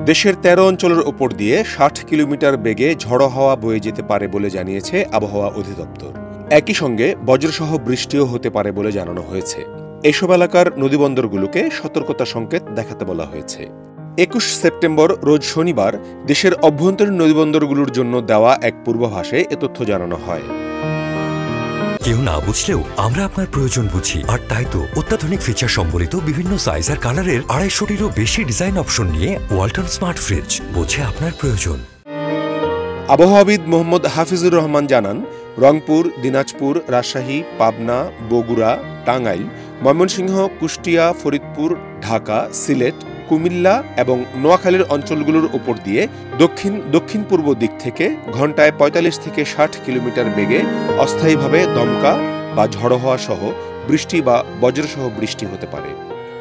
দেশের ১৩ অঞ্চলের উপর দিয়ে ৬০ কিলোমিটার বেগে ঝড়ো হাওয়া বয়ে যেতে পারে বলে জানিয়েছে আবহাওয়া অধিদপ্তর। একই সঙ্গে বজ্রসহ বৃষ্টিও হতে পারে বলে জানানো হয়েছে। এসব এলাকার নদীবন্দরগুলোকে সতর্কতা সংকেত দেখাতে বলা হয়েছে। ২১ সেপ্টেম্বর রোজ শনিবার দেশের অভ্যন্তরীণ নদীবন্দরগুলোর জন্য দেওয়া এক পূর্বাভাসে এ তথ্য জানানো হয়। কেউ না বুঝলেও আমরা আপনার প্রয়োজন বুঝি, আর তাই তো অত্যাধুনিক ফিচার সম্বলিত বিভিন্ন সাইজ আর কালারের ২৫০টিরও বেশি ডিজাইন অপশন নিয়ে ওয়ালটন স্মার্ট ফ্রিজ বোঝে আপনার প্রয়োজন। আবহাওয়াবিদ মোহাম্মদ হাফিজুর রহমান জানান, রংপুর, দিনাজপুর, রাজশাহী, পাবনা, বগুড়া, টাঙ্গাইল, ময়মনসিংহ, কুষ্টিয়া, ফরিদপুর, ঢাকা, সিলেট, কুমিল্লা এবং নোয়াখালীর অঞ্চলগুলোর উপর দিয়ে দক্ষিণ পূর্ব দিক থেকে ঘণ্টায় ৪৫ থেকে ৬০ কিলোমিটার বেগে অস্থায়ীভাবে দমকা বা ঝড়ো হওয়া সহ বৃষ্টি বা বজ্রসহ বৃষ্টি হতে পারে।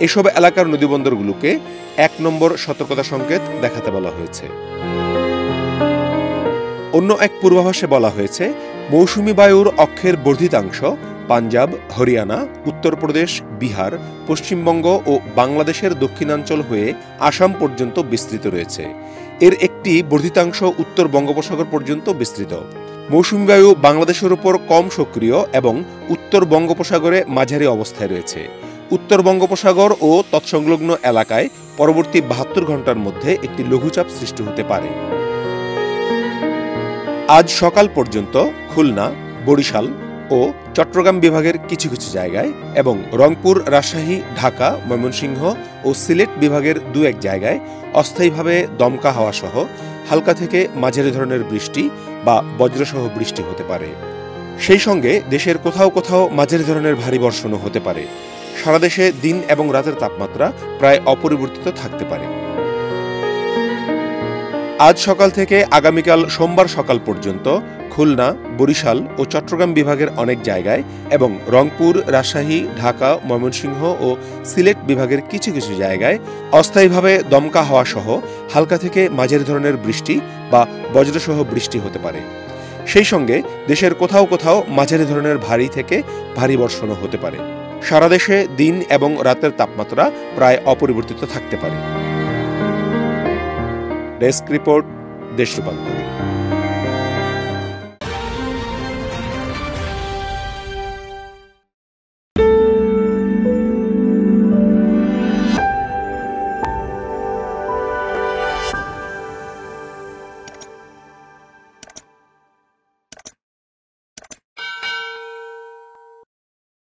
এসব এলাকার নদীবন্দরগুলোকে ১ নম্বর সতর্কতা সংকেত দেখাতে বলা হয়েছে। অন্য এক পূর্বাভাসে বলা হয়েছে, মৌসুমি বায়ুর অক্ষের বর্ধিতাংশ পাঞ্জাব, হরিয়ানা, উত্তরপ্রদেশ, বিহার, পশ্চিমবঙ্গ ও বাংলাদেশের দক্ষিণাঞ্চল হয়ে আসাম পর্যন্ত বিস্তৃত রয়েছে। এর একটি বর্ধিতাংশ উত্তর বঙ্গোপসাগর পর্যন্ত বিস্তৃত। মৌসুমি বায়ু বাংলাদেশের উপর কম সক্রিয় এবং উত্তর বঙ্গোপসাগরে মাঝারি অবস্থায় রয়েছে। উত্তর বঙ্গোপসাগর ও তৎসংলগ্ন এলাকায় পরবর্তী ৭২ ঘণ্টার মধ্যে একটি লঘুচাপ সৃষ্টি হতে পারে। আজ সকাল পর্যন্ত খুলনা, বরিশাল ও চট্টগ্রাম বিভাগের কিছু কিছু জায়গায় এবং রংপুর, রাজশাহী, ঢাকা, ময়মনসিংহ ও সিলেট বিভাগের ২-১ জায়গায় অস্থায়ীভাবে দমকা হাওয়া সহ হালকা থেকে মাঝারি ধরনের বৃষ্টি বা বজ্রসহ বৃষ্টি হতে পারে। সেই সঙ্গে দেশের কোথাও কোথাও মাঝারি ধরনের ভারী বর্ষণও হতে পারে। সারা দেশে দিন এবং রাতের তাপমাত্রা প্রায় অপরিবর্তিত থাকতে পারে। আজ সকাল থেকে আগামীকাল সোমবার সকাল পর্যন্ত খুলনা, বরিশাল ও চট্টগ্রাম বিভাগের অনেক জায়গায় এবং রংপুর, রাজশাহী, ঢাকা, ময়মনসিংহ ও সিলেট বিভাগের কিছু কিছু জায়গায় অস্থায়ীভাবে দমকা হাওয়া সহ হালকা থেকে মাঝারি ধরনের বৃষ্টি বা বজ্রসহ বৃষ্টি হতে পারে। সেই সঙ্গে দেশের কোথাও কোথাও মাঝারি ধরনের ভারী থেকে ভারী বর্ষণও হতে পারে। সারা দেশে দিন এবং রাতের তাপমাত্রা প্রায় অপরিবর্তিত থাকতে পারে। ডেস্ক রিপোর্ট, দেশ রূপান্তর।